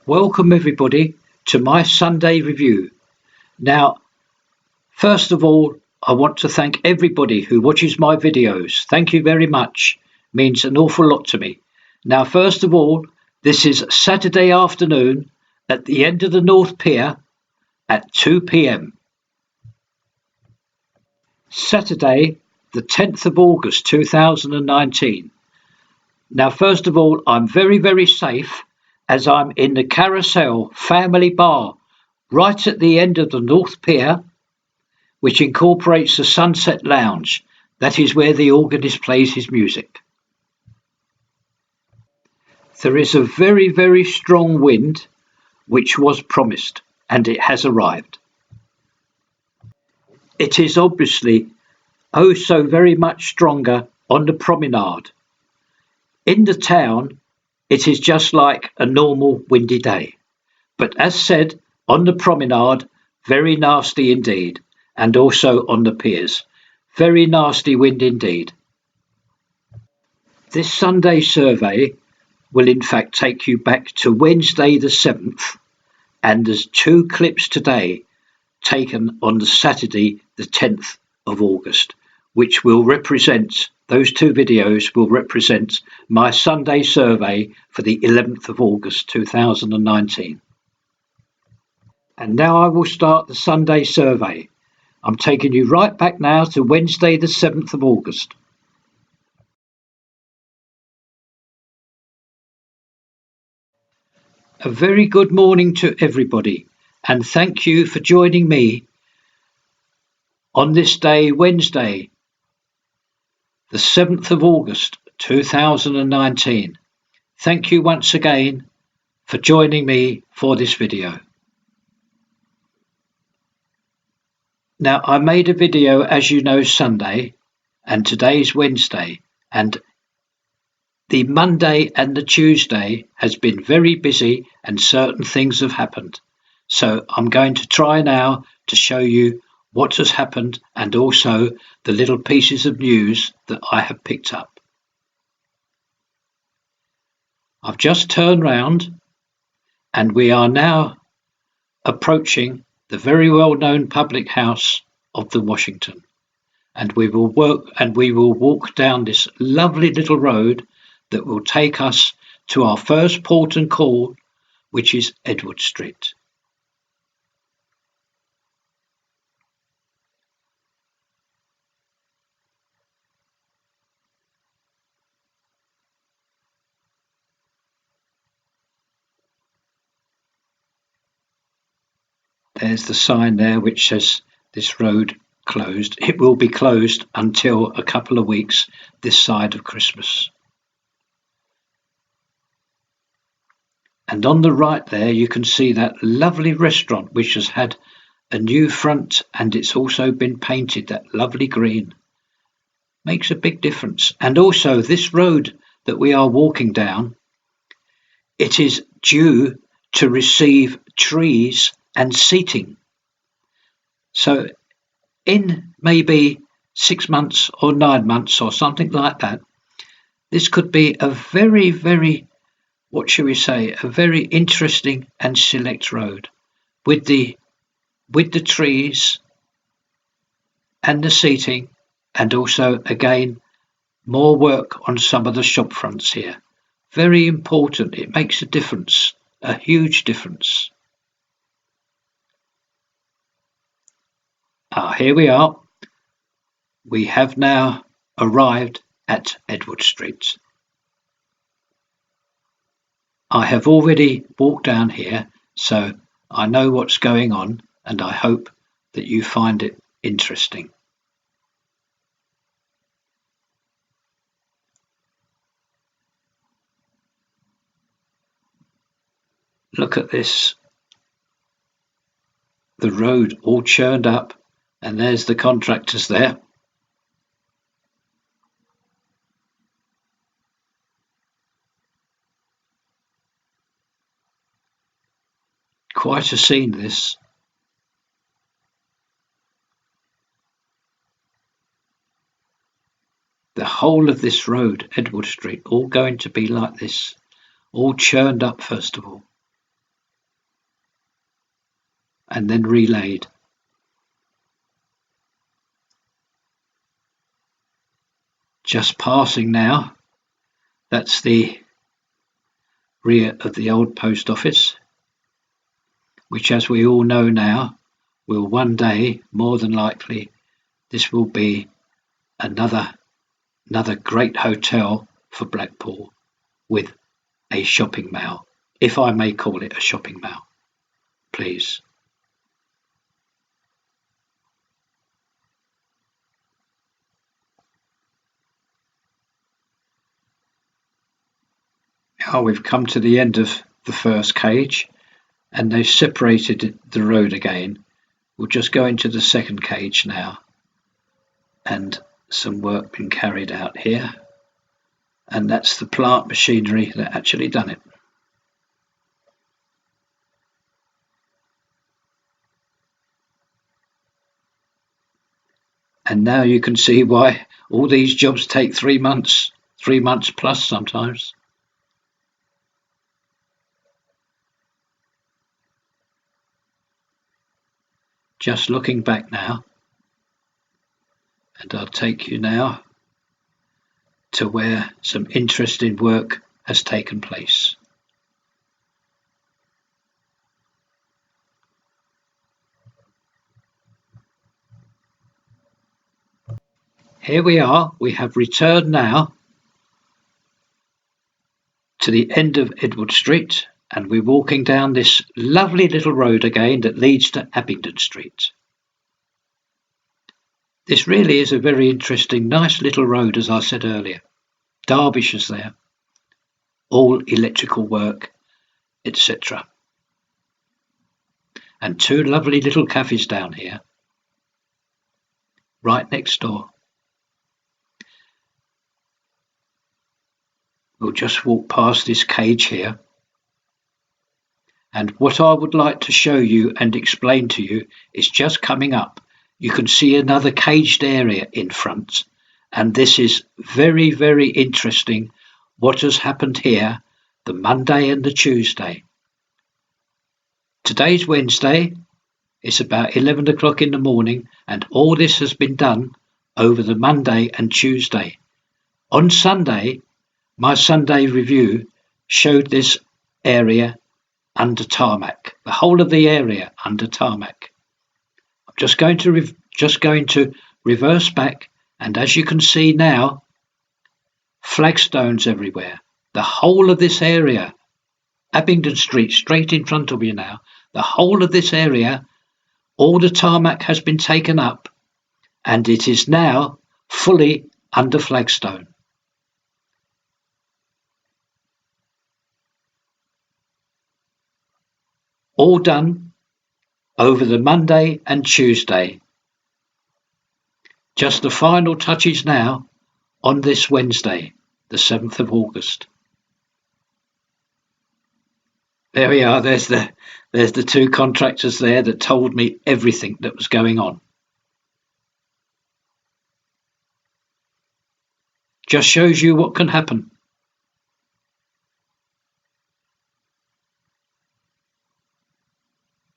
Welcome everybody to my Sunday review. Now, first of all, I want to thank everybody who watches my videos. Thank you very much. Means an awful lot to me. Now, first of all, this is Saturday afternoon at the end of the North Pier at 2 p.m. Saturday, the 10th of August 2019. Now, first of all, I'm very safe as I'm in the Carousel Family Bar right at the end of the North Pier, which incorporates the Sunset Lounge. That is where the organist plays his music. There is a very strong wind, which was promised, and it has arrived. It is obviously oh so very much stronger on the promenade. In the town, it is just like a normal windy day. But as said, on the promenade, very nasty indeed. And also on the piers. Very nasty wind indeed. This Sunday survey will in fact take you back to Wednesday the 7th. And there's 2 clips today taken on the Saturday the 10th of August, which will represent, those 2 videos will represent my Sunday survey for the 11th of August 2019. And now I will start the Sunday survey. I'm taking you right back now to Wednesday the 7th of August. A very good morning to everybody, and thank you for joining me on this day, Wednesday, the 7th of August 2019. Thank you once again for joining me for this video. Now, I made a video, as you know, Sunday, and today's Wednesday, and the Monday and the Tuesday has been very busy and certain things have happened. So I'm going to try now to show you what has happened and also the little pieces of news that I have picked up. I've just turned round and we are now approaching the very well-known public house of the Washington. And we will walk down this lovely little road that will take us to our first port and call, which is Edward Street. There's the sign there which says this road closed. It will be closed until a couple of weeks this side of Christmas. And on the right there you can see that lovely restaurant which has had a new front, and it's also been painted that lovely green. Makes a big difference. And also this road that we are walking down, it is due to receive trees and seating. So in maybe 6 months or 9 months or something like that, this could be a very what shall we say, a very interesting and select road with the trees and the seating, and also again more work on some of the shop fronts here. Very important. It makes a difference, a huge difference. Here we are. We have now arrived at Edward Street. I have already walked down here, so I know what's going on, and I hope that you find it interesting. Look at this. The road all churned up, and there's the contractors there. Quite a scene, this. The whole of this road, Edward Street, all going to be like this. All churned up, first of all. and then relaid. Just passing now, that's the rear of the old post office, which, as we all know now, will one day, more than likely, this will be another great hotel for Blackpool with a shopping mall, if I may call it a shopping mall, please. Now we've come to the end of the first cage, and they've separated the road again. We'll just go into the second cage now, and some work been carried out here, and that's the plant machinery that actually done it. And now you can see why all these jobs take 3 months plus sometimes. Just looking back now, and I'll take you now to where some interesting work has taken place. Here we are, we have returned now to the end of Edward Street, and we're walking down this lovely little road again that leads to Abingdon Street. This really is a very interesting, nice little road, as I said earlier. Derbyshire's there, all electrical work, etc. And 2 lovely little cafes down here, right next door. We'll just walk past this cage here. And what I would like to show you and explain to you is just coming up. You can see another caged area in front. And this is very, very interesting what has happened here the Monday and the Tuesday. Today's Wednesday. It's about 11 o'clock in the morning, and all this has been done over the Monday and Tuesday. On Sunday, my Sunday review showed this area under tarmac, the whole of the area under tarmac. I'm just going to reverse back, and as you can see now, flagstones everywhere. The whole of this area, Abingdon Street, straight in front of you now, the whole of this area, all the tarmac has been taken up, and it is now fully under flagstone. All done over the Monday and Tuesday. Just the final touches now on this Wednesday, the 7th of August. There we are, there's the 2 contractors there that told me everything that was going on. Just shows you what can happen.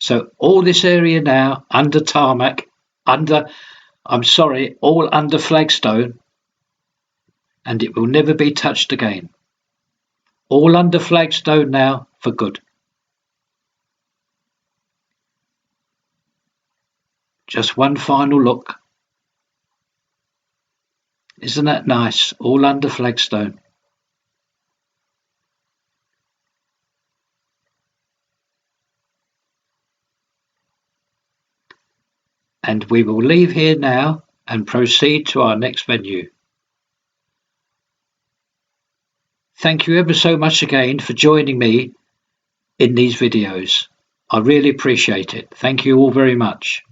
So all this area now under tarmac, all under flagstone, and it will never be touched again. All under flagstone now for good. Just one final look. Isn't that nice? All under flagstone. And we will leave here now and proceed to our next venue. Thank you ever so much again for joining me in these videos. I really appreciate it. Thank you all very much.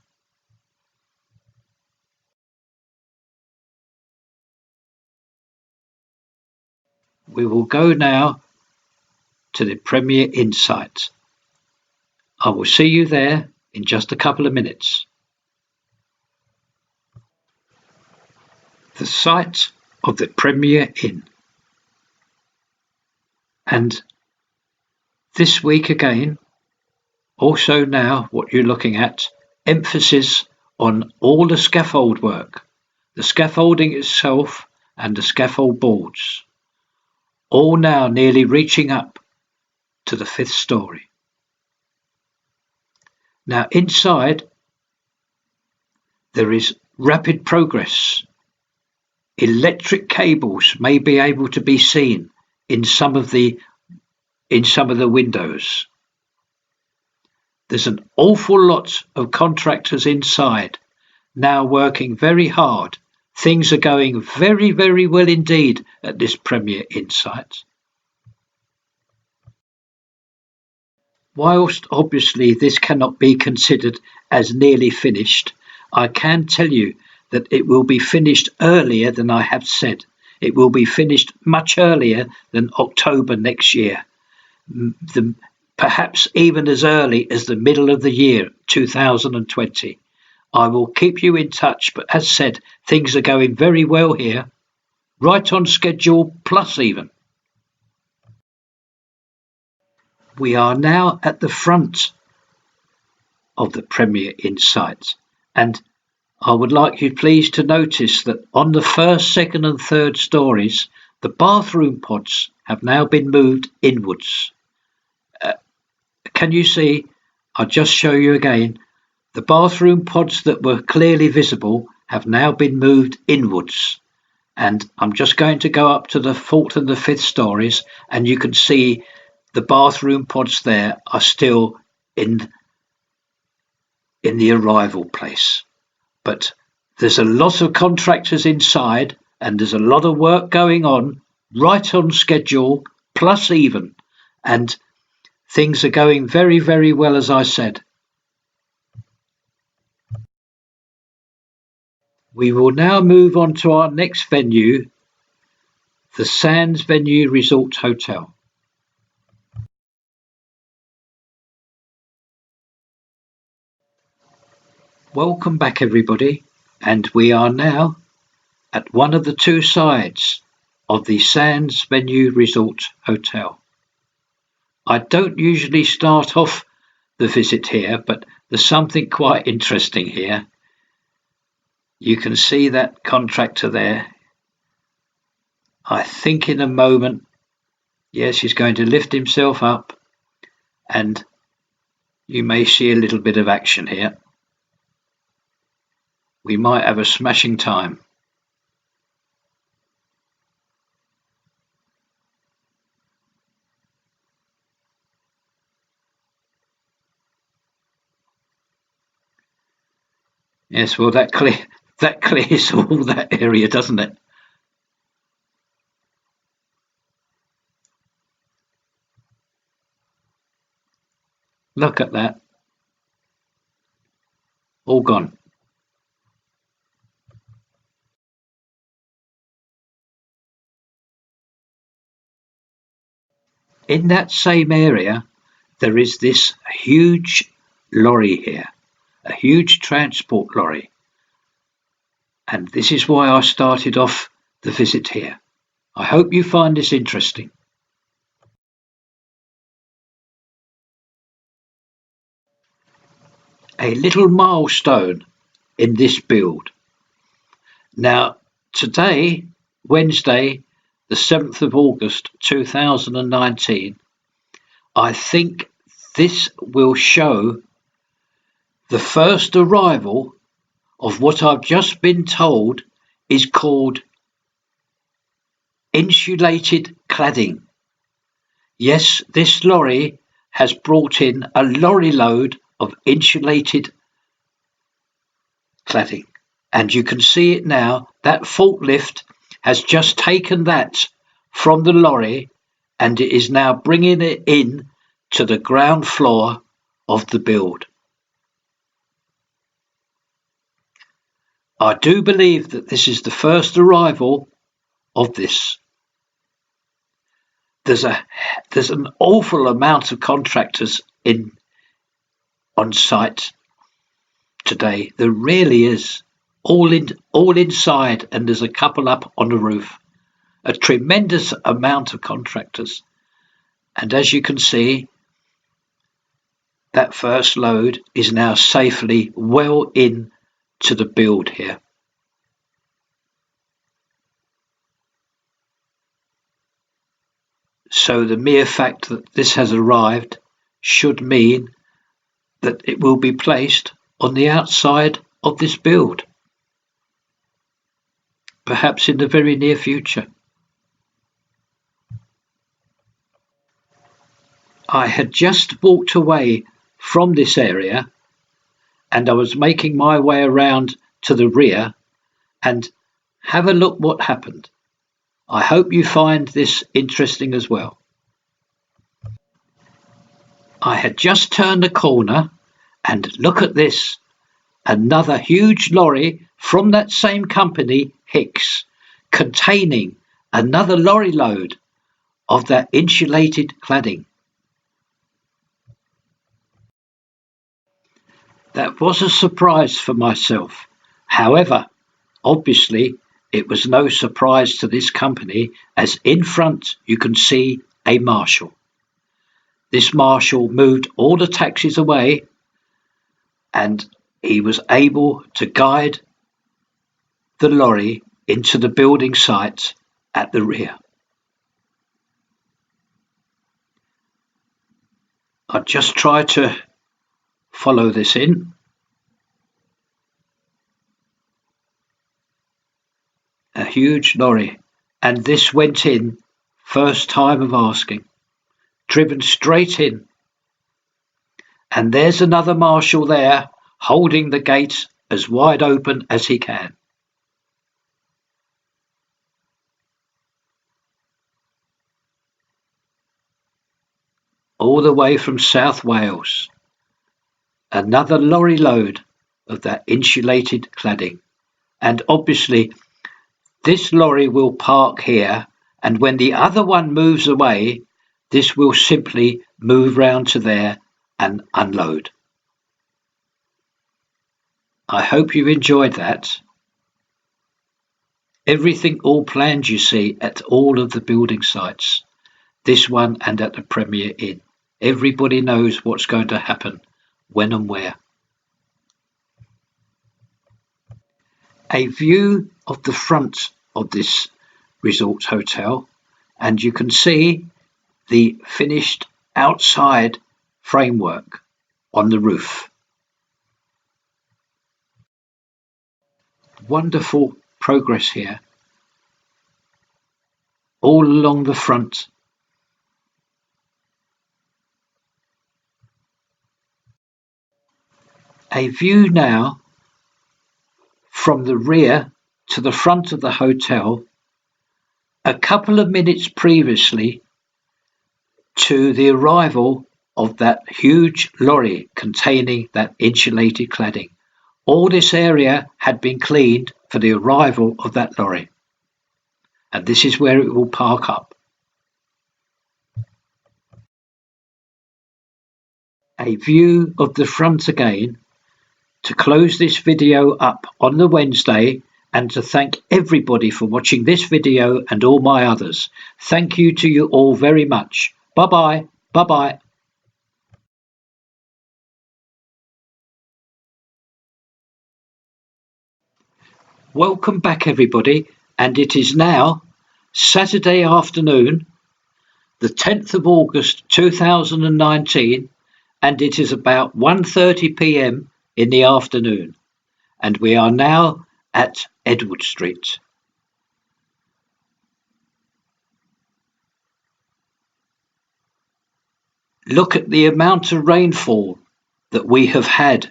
We will go now to the Premier Insight. I will see you there in just a couple of minutes. The site of the Premier Inn. And this week again, Also now what you're looking at, emphasis on all the scaffold work, the scaffolding itself and the scaffold boards, all now nearly reaching up to the 5th story. Now inside there is rapid progress. Electric cables may be able to be seen in some of the windows. There's an awful lot of contractors inside now working very hard. Things are going very, very well indeed at this Premier Insight. Whilst obviously this cannot be considered as nearly finished, I can tell you that it will be finished earlier than I have said. It will be finished much earlier than October next year, perhaps even as early as the middle of the year 2020. I will keep you in touch, but as said, things are going very well here, right on schedule plus even. We are now at the front of the Premier Insight, and I would like you please to notice that on the 1st, 2nd and 3rd stories, the bathroom pods have now been moved inwards. Can you see? I'll just show you again. The bathroom pods that were clearly visible have now been moved inwards. And I'm just going to go up to the 4th and the 5th stories, and you can see the bathroom pods there are still in the arrival place. But there's a lot of contractors inside, and there's a lot of work going on, right on schedule, plus even. And things are going very, very well, as I said. We will now move on to our next venue, the Sands Venue Resort Hotel. Welcome back everybody, and we are now at one of the 2 sides of the Sands Venue Resort Hotel. I don't usually start off the visit here, but there's something quite interesting here. You can see that contractor there. I think in a moment, yes, he's going to lift himself up, and you may see a little bit of action here. We might have a smashing time. Yes, well, that clears all that area, doesn't it? Look at that. All gone. In that same area, there is this huge lorry here, a huge transport lorry. And this is why I started off the visit here. I hope you find this interesting. A little milestone in this build. Now, today, Wednesday, the 7th of August 2019, I think this will show the first arrival of what I've just been told is called insulated cladding. Yes, this lorry has brought in a lorry load of insulated cladding, and you can see it now. That forklift has just taken that from the lorry, and it is now bringing it in to the ground floor of the build. I do believe that this is the first arrival of this. There's an awful amount of contractors on site today. There really is, all inside, and there's a couple up on the roof. A tremendous amount of contractors, and as you can see, that first load is now safely well in to the build here. So the mere fact that this has arrived should mean that it will be placed on the outside of this build, perhaps in the very near future. I had just walked away from this area and I was making my way around to the rear, and have a look what happened. I hope you find this interesting as well. I had just turned the corner and look at this, another huge lorry from that same company, Hicks, containing another lorry load of that insulated cladding. That was a surprise for myself. However, obviously, it was no surprise to this company, as in front you can see a marshal. This marshal moved all the taxis away and he was able to guide the lorry into the building site at the rear. I just try to follow this in. A huge lorry, and this went in first time of asking, driven straight in. And there's another marshal there holding the gate as wide open as he can. All the way from South Wales, another lorry load of that insulated cladding. And obviously this lorry will park here, and when the other one moves away, this will simply move round to there and unload. I hope you enjoyed that. Everything all planned, you see, at all of the building sites. This one and at the Premier Inn. Everybody knows what's going to happen, when and where. A view of the front of this resort hotel, and you can see the finished outside framework on the roof. Wonderful progress here, all along the front. A view now from the rear to the front of the hotel, a couple of minutes previously to the arrival of that huge lorry containing that insulated cladding. All this area had been cleaned for the arrival of that lorry, and this is where it will park up. A view of the front again to close this video up on the Wednesday, and to thank everybody for watching this video and all my others. Thank you to you all very much. Bye bye. Bye bye. Welcome back everybody, and it is now Saturday afternoon, the 10th of August 2019, and it is about 1:30 p.m. in the afternoon, and we are now at Edward Street. Look at the amount of rainfall that we have had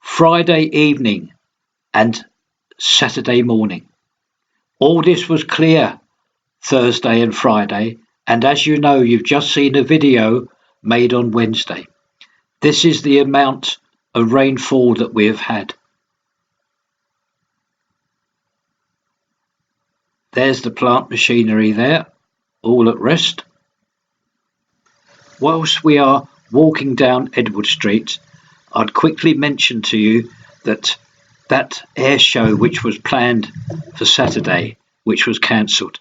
Friday evening and Saturday morning. All this was clear Thursday and Friday, and as you know, you've just seen a video made on Wednesday. This is the amount of rainfall that we have had. There's the plant machinery there, all at rest. Whilst we are walking down Edward Street, I'd quickly mention to you that air show which was planned for Saturday, which was cancelled,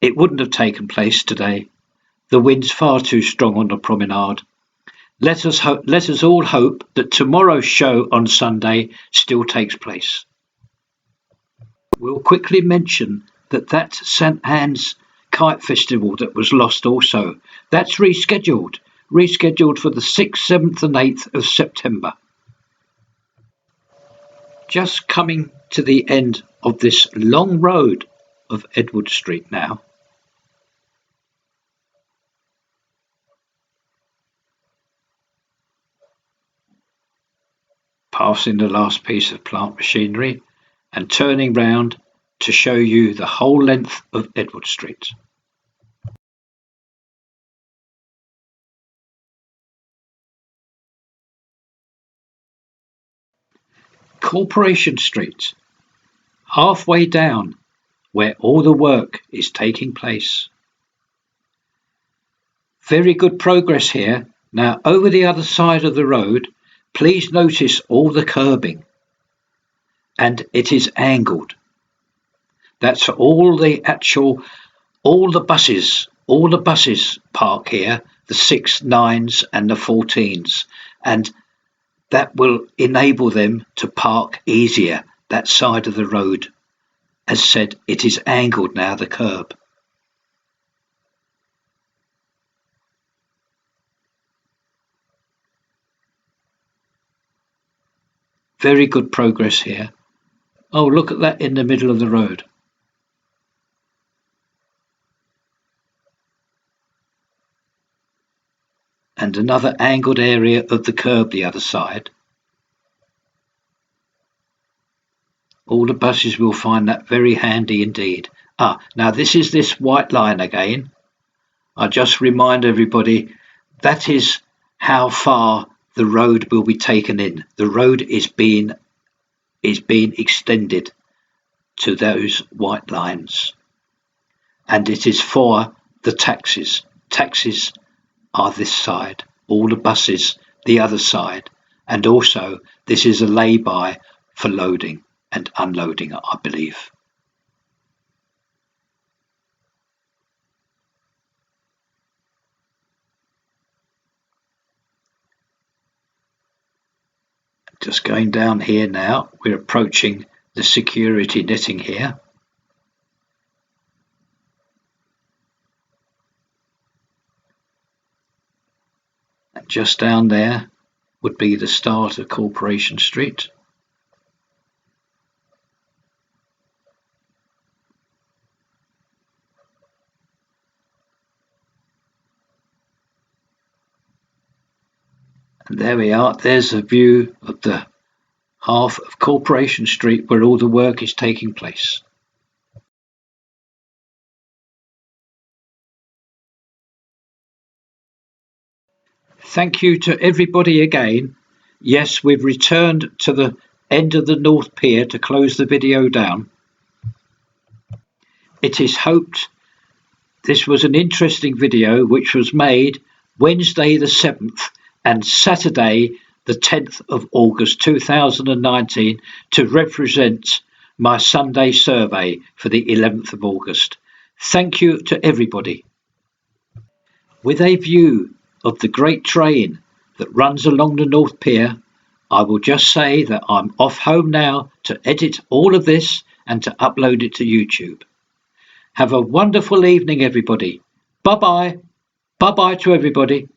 it wouldn't have taken place today. The wind's far too strong on the promenade. Let us all hope that tomorrow's show on Sunday still takes place. We'll quickly mention that St Anne's Kite Festival that was lost also. That's rescheduled for the 6th, 7th and 8th of September. Just coming to the end of this long road of Edward Street now. Passing the last piece of plant machinery and turning round to show you the whole length of Edward Street. Corporation Street, halfway down where all the work is taking place. Very good progress here. Now over the other side of the road, please notice all the curbing, and it is angled. That's all the buses park here, the 6s, 9s and the 14s, and that will enable them to park easier that side of the road. As said, it is angled now, the curb. Very good progress here. Oh, look at that in the middle of the road. And another angled area of the curb the other side. All the buses will find that very handy indeed. Now this is this white line again. I just remind everybody that is how far the road will be taken in. The road is being extended to those white lines, and it is for the taxis. Taxis are this side, all the buses the other side, and also this is a lay-by for loading and unloading, I believe. Just going down here now, we're approaching the security netting here. And just down there would be the start of Corporation Street. And there we are, there's a view of the half of Corporation Street where all the work is taking place. Thank you to everybody again. Yes, we've returned to the end of the North Pier to close the video down. It is hoped this was an interesting video which was made Wednesday the 7th and Saturday the 10th of August 2019 to represent my Sunday survey for the 11th of August. Thank you to everybody. With a view of the great train that runs along the North Pier, I will just say that I'm off home now to edit all of this and to upload it to YouTube. Have a wonderful evening, everybody. Bye-bye. Bye-bye to everybody.